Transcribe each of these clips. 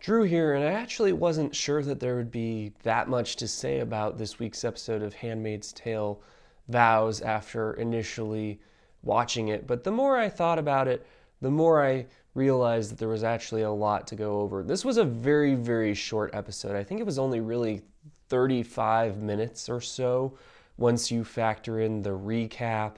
Drew here, and I actually wasn't sure that there would be that much to say about this week's episode of Handmaid's Tale, Vows, after initially watching it. But the more I thought about it, the more I realized that there was actually a lot to go over. This was a very, very short episode. I think it was only really 35 minutes or so once you factor in the recap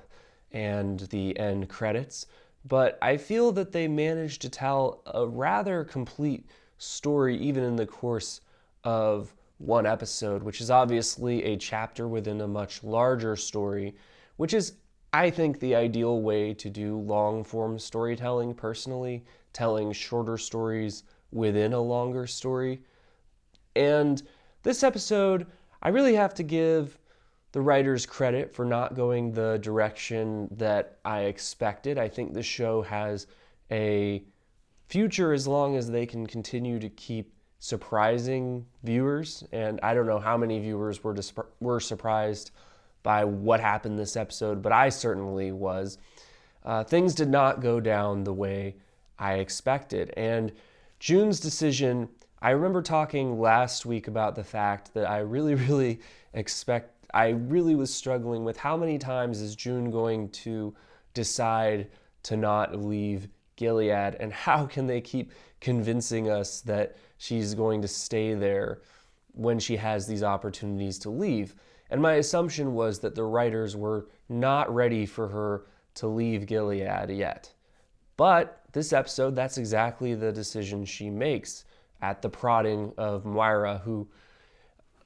and the end credits. But I feel that they managed to tell a rather complete story even in the course of one episode, which is obviously a chapter within a much larger story, which is, I think, the ideal way to do long form storytelling personally, telling shorter stories within a longer story. And this episode, I really have to give the writers credit for not going the direction that I expected. I think the show has a future as long as they can continue to keep surprising viewers. And I don't know how many viewers were surprised by what happened this episode, but I certainly was. Things did not go down the way I expected. And June's decision, I remember talking last week about the fact that I really was struggling with how many times is June going to decide to not leave Gilead, and how can they keep convincing us that she's going to stay there when she has these opportunities to leave. And my assumption was that the writers were not ready for her to leave Gilead yet. But this episode, that's exactly the decision she makes at the prodding of Moira, who,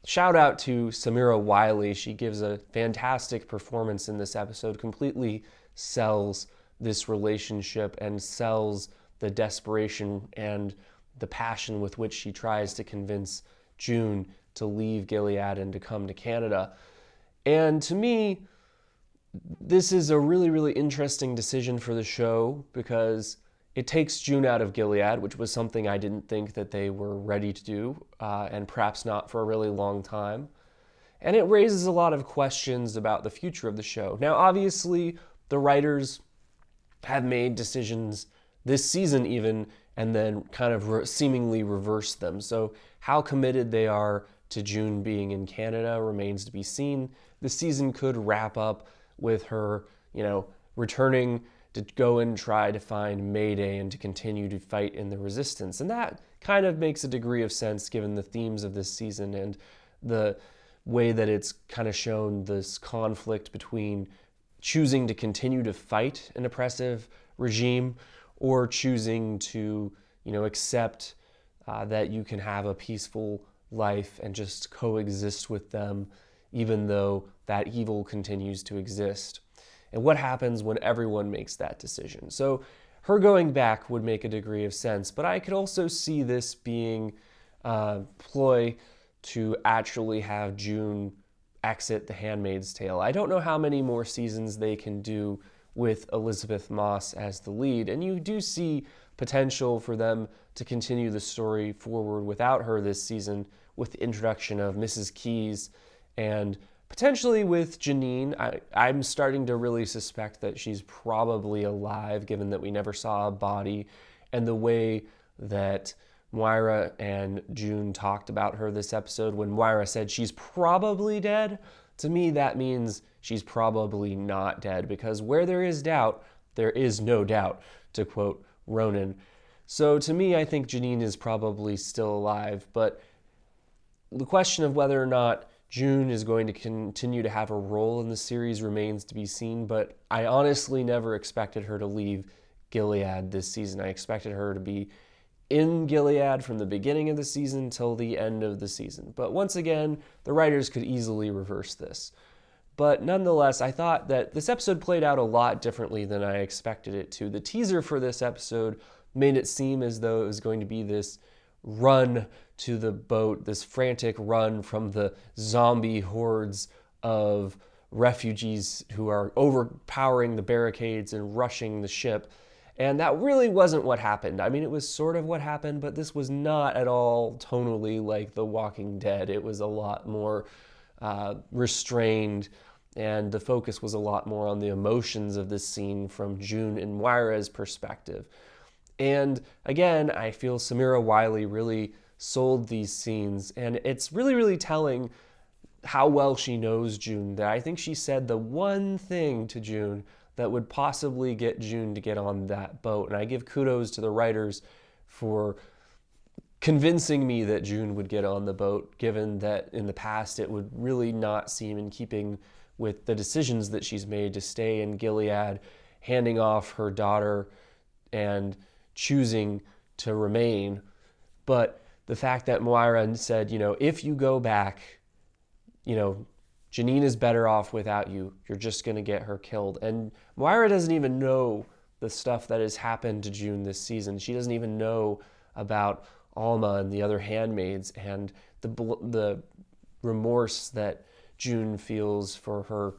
shout out to Samira Wiley. She gives a fantastic performance in this episode, completely sells this relationship and sells the desperation and the passion with which she tries to convince June to leave Gilead and to come to Canada. And to me, this is a really, really interesting decision for the show because it takes June out of Gilead, which was something I didn't think that they were ready to do, and perhaps not for a really long time. And it raises a lot of questions about the future of the show. Now, obviously, the writers have made decisions this season even, and then kind of seemingly reversed them. So how committed they are to June being in Canada remains to be seen. The season could wrap up with her, returning to go and try to find Mayday and to continue to fight in the resistance. And that kind of makes a degree of sense given the themes of this season and the way that it's kind of shown this conflict between choosing to continue to fight an oppressive regime or choosing to, accept that you can have a peaceful life and just coexist with them, even though that evil continues to exist. And what happens when everyone makes that decision? So her going back would make a degree of sense, but I could also see this being a ploy to actually have June exit The Handmaid's Tale. I don't know how many more seasons they can do with Elisabeth Moss as the lead, and you do see potential for them to continue the story forward without her this season with the introduction of Mrs. Keyes and potentially with Janine. I'm starting to really suspect that she's probably alive, given that we never saw a body, and the way that Moira and June talked about her this episode when Moira said she's probably dead. To me, that means she's probably not dead, because where there is doubt, there is no doubt, to quote Ronan. So to me, I think Janine is probably still alive, but the question of whether or not June is going to continue to have a role in the series remains to be seen, but I honestly never expected her to leave Gilead this season. I expected her to be in Gilead from the beginning of the season till the end of the season. But once again, the writers could easily reverse this. But nonetheless, I thought that this episode played out a lot differently than I expected it to. The teaser for this episode made it seem as though it was going to be this run to the boat, this frantic run from the zombie hordes of refugees who are overpowering the barricades and rushing the ship. And that really wasn't what happened. I mean, it was sort of what happened, but this was not at all tonally like The Walking Dead. It was a lot more restrained, and the focus was a lot more on the emotions of this scene from June and Moira's perspective. And again, I feel Samira Wiley really sold these scenes, and it's really, really telling how well she knows June, that I think she said the one thing to June that would possibly get June to get on that boat. And I give kudos to the writers for convincing me that June would get on the boat, given that in the past it would really not seem in keeping with the decisions that she's made to stay in Gilead, handing off her daughter and choosing to remain. But the fact that Moira said, if you go back, Janine is better off without you. You're just going to get her killed. And Moira doesn't even know the stuff that has happened to June this season. She doesn't even know about Alma and the other handmaids and the remorse that June feels for her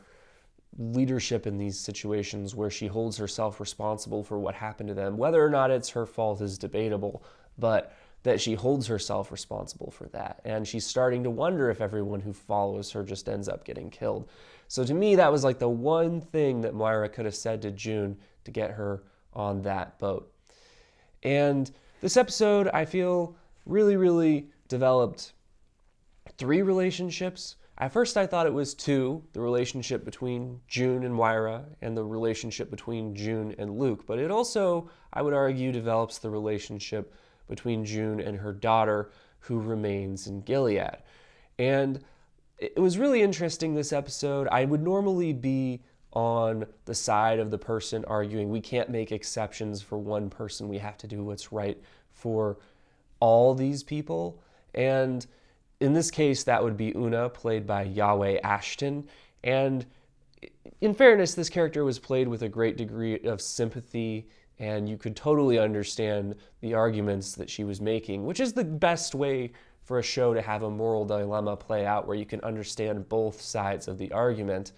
leadership in these situations where she holds herself responsible for what happened to them. Whether or not it's her fault is debatable, but that she holds herself responsible for that. And she's starting to wonder if everyone who follows her just ends up getting killed. So to me, that was like the one thing that Moira could have said to June to get her on that boat. And this episode, I feel, really, really developed 3 relationships. At first, I thought it was 2, the relationship between June and Moira and the relationship between June and Luke. But it also, I would argue, develops the relationship between June and her daughter, who remains in Gilead. And it was really interesting, this episode. I would normally be on the side of the person arguing we can't make exceptions for one person. We have to do what's right for all these people. And in this case, that would be Una, played by Yahweh Ashton. And in fairness, this character was played with a great degree of sympathy, and you could totally understand the arguments that she was making, which is the best way for a show to have a moral dilemma play out, where you can understand both sides of the argument.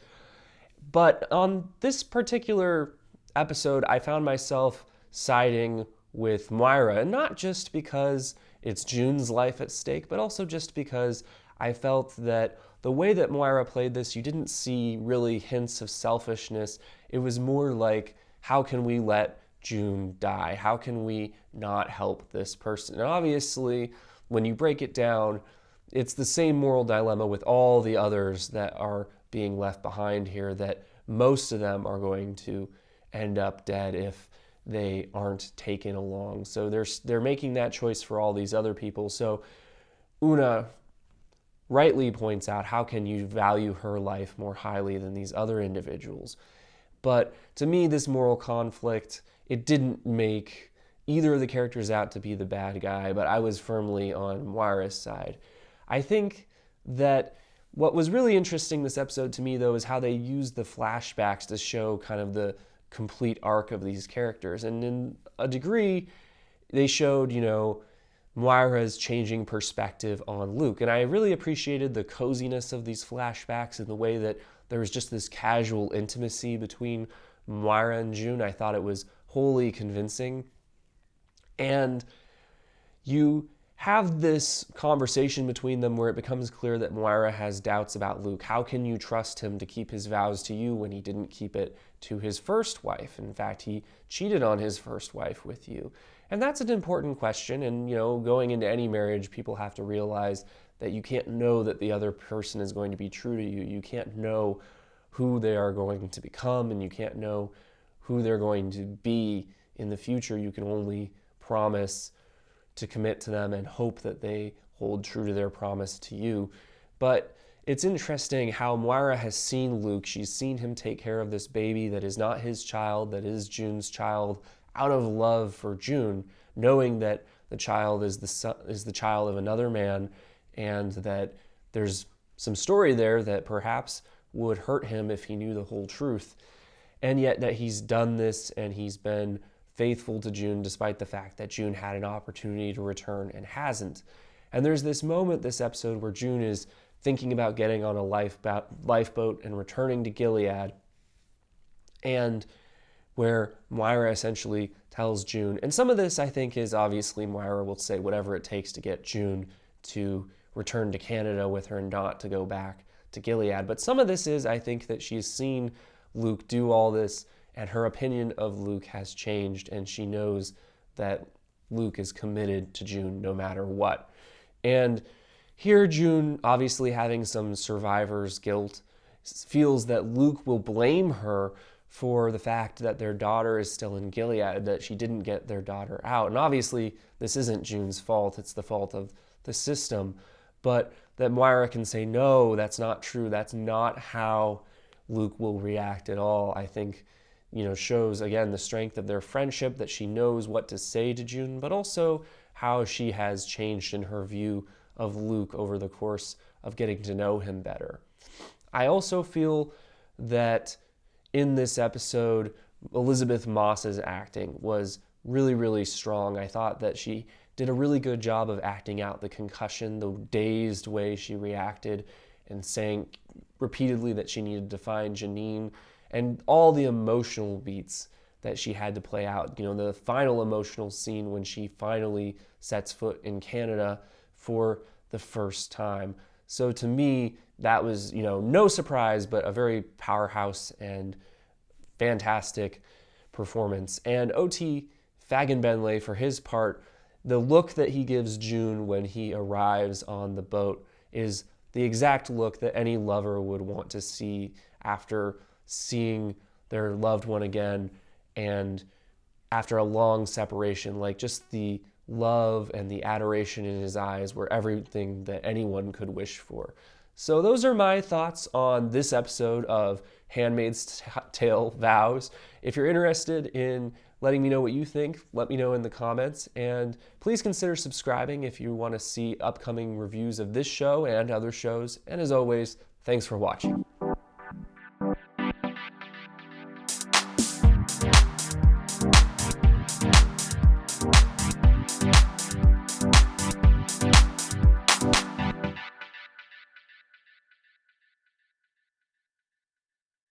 But on this particular episode, I found myself siding with Moira, and not just because it's June's life at stake, but also just because I felt that the way that Moira played this, you didn't see really hints of selfishness. It was more like, how can we let June die? How can we not help this person? And obviously, when you break it down, it's the same moral dilemma with all the others that are being left behind here, that most of them are going to end up dead if they aren't taken along. So they're making that choice for all these other people. So Una rightly points out, how can you value her life more highly than these other individuals? But to me, this moral conflict, it didn't make either of the characters out to be the bad guy, but I was firmly on Moira's side. I think that what was really interesting this episode to me, though, is how they used the flashbacks to show kind of the complete arc of these characters. And in a degree, they showed, Moira's changing perspective on Luke. And I really appreciated the coziness of these flashbacks and the way that there was just this casual intimacy between Moira and June. I thought it was wholly convincing. And you have this conversation between them where it becomes clear that Moira has doubts about Luke. How can you trust him to keep his vows to you when he didn't keep it to his first wife? In fact, he cheated on his first wife with you. And that's an important question. And, going into any marriage, people have to realize that you can't know that the other person is going to be true to you. You can't know who they are going to become, and you can't know who they're going to be in the future. You can only promise to commit to them and hope that they hold true to their promise to you. But it's interesting how Moira has seen Luke. She's seen him take care of this baby that is not his child, that is June's child, out of love for June, knowing that the child is the child of another man, and that there's some story there that perhaps would hurt him if he knew the whole truth. And yet that he's done this and he's been faithful to June despite the fact that June had an opportunity to return and hasn't. And there's this moment this episode where June is thinking about getting on a lifeboat and returning to Gilead, and where Moira essentially tells June, and some of this I think is obviously Moira will say whatever it takes to get June to return to Canada with her and not to go back to Gilead. But some of this is, I think, that she's seen Luke do all this, and her opinion of Luke has changed, and she knows that Luke is committed to June no matter what. And here June, obviously having some survivor's guilt, feels that Luke will blame her for the fact that their daughter is still in Gilead, that she didn't get their daughter out. And obviously this isn't June's fault, it's the fault of the system. But that Moira can say, no, that's not true. That's not how Luke will react at all. I think, shows, again, the strength of their friendship, that she knows what to say to June, but also how she has changed in her view of Luke over the course of getting to know him better. I also feel that in this episode, Elisabeth Moss's acting was really, really strong. I thought that she did a really good job of acting out the concussion, the dazed way she reacted, and saying repeatedly that she needed to find Janine, and all the emotional beats that she had to play out. The final emotional scene when she finally sets foot in Canada for the first time. So to me, that was, no surprise, but a very powerhouse and fantastic performance. And O.T. Fagbenle, for his part, the look that he gives June when he arrives on the boat is the exact look that any lover would want to see after seeing their loved one again and after a long separation. Like, just the love and the adoration in his eyes were everything that anyone could wish for. So those are my thoughts on this episode of Handmaid's Tale Vows. If you're interested in letting me know what you think, let me know in the comments, and please consider subscribing if you want to see upcoming reviews of this show and other shows. And as always, thanks for watching.